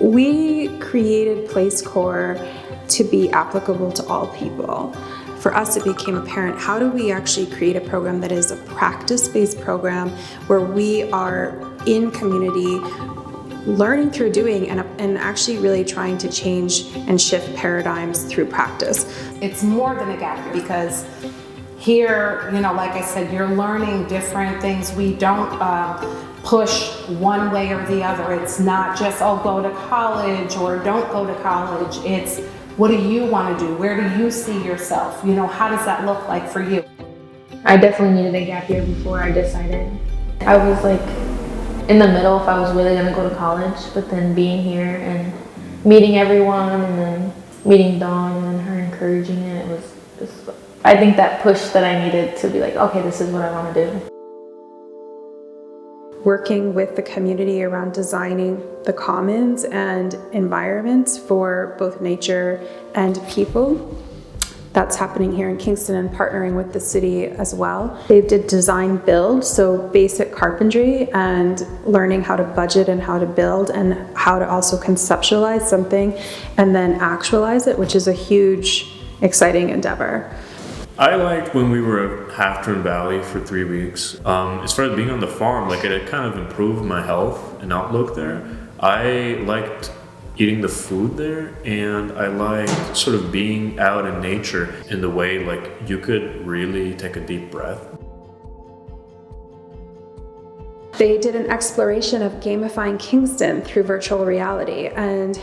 We created PlaceCore to be applicable to all people. For us, it became apparent, how do we actually create a program that is a practice-based program where we are in community, learning through doing, and actually really trying to change and shift paradigms through practice. It's more than a gap year because here, like I said, you're learning different things. We don't push one way or the other. It's not just, go to college or don't go to college. It's, what do you want to do? Where do you see yourself? How does that look like for you? I definitely needed a gap year before I decided. I was like in the middle if I was really going to go to college, but then being here and meeting everyone and then meeting Dawn and her encouraging it was just, I think that push that I needed to be like, okay, this is what I want to do. Working with the community around designing the commons and environments for both nature and people. That's happening here in Kingston and partnering with the city as well. They did design build, so basic carpentry and learning how to budget and how to build and how to also conceptualize something and then actualize it, which is a huge, exciting endeavor. I liked when we were at Half-Turn Valley for 3 weeks. As far as being on the farm, it had kind of improved my health and outlook there. I liked eating the food there, and I liked sort of being out in nature in the way you could really take a deep breath. They did an exploration of gamifying Kingston through virtual reality and,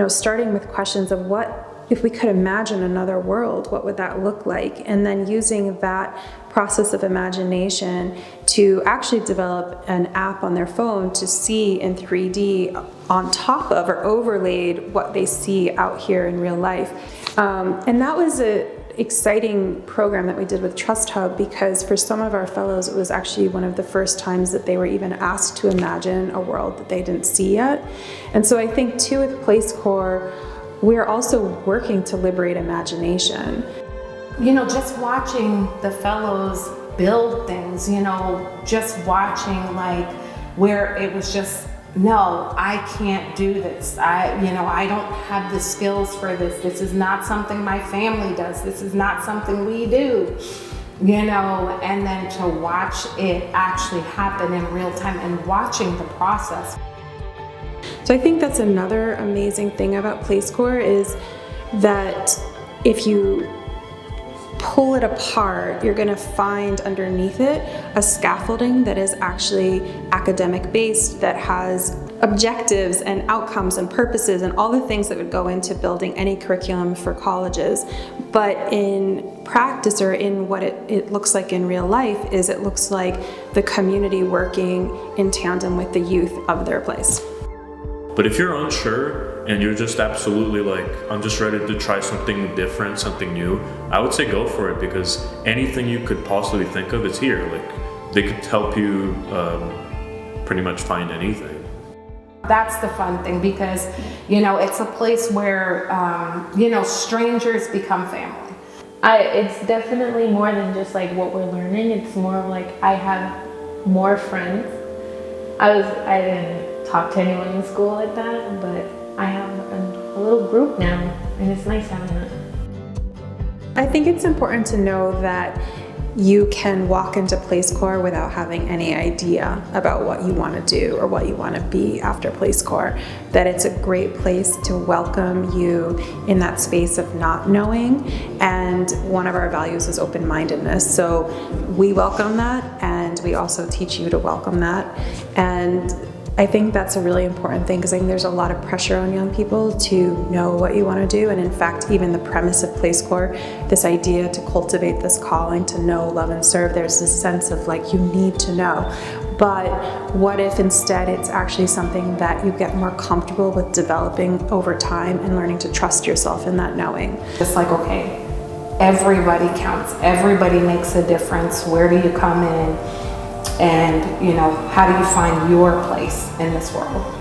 starting with questions of what if we could imagine another world, what would that look like? And then using that process of imagination to actually develop an app on their phone to see in 3D on top of or overlaid what they see out here in real life. And that was an exciting program that we did with Trust Hub, because for some of our fellows, it was actually one of the first times that they were even asked to imagine a world that they didn't see yet. And so I think too with PlaceCore, we're also working to liberate imagination. Just watching the fellows build things, just watching where it was just, no, I can't do this. I don't have the skills for this. This is not something my family does. This is not something we do, and then to watch it actually happen in real time and watching the process. So I think that's another amazing thing about PlaceCore is that if you pull it apart, you're going to find underneath it a scaffolding that is actually academic based, that has objectives and outcomes and purposes and all the things that would go into building any curriculum for colleges. But in practice, or in what it looks like in real life, is it looks like the community working in tandem with the youth of their place. But if you're unsure and you're just absolutely I'm just ready to try something different, something new, I would say go for it, because anything you could possibly think of is here. They could help you pretty much find anything. That's the fun thing, because, it's a place where, strangers become family. It's definitely more than just what we're learning. It's more of I have more friends. I didn't talk to anyone in school like that, but I have a little group now, and it's nice having that. I think it's important to know that you can walk into PlaceCore without having any idea about what you want to do or what you want to be after PlaceCore. That it's a great place to welcome you in that space of not knowing, and one of our values is open-mindedness. So we welcome that, and we also teach you to welcome that. And I think that's a really important thing, because I think there's a lot of pressure on young people to know what you want to do. And in fact, even the premise of PlaceCore, this idea to cultivate this calling to know, love, and serve, there's this sense of you need to know. But what if instead it's actually something that you get more comfortable with developing over time and learning to trust yourself in that knowing? It's okay, everybody counts. Everybody makes a difference. Where do you come in? And, how do you find your place in this world?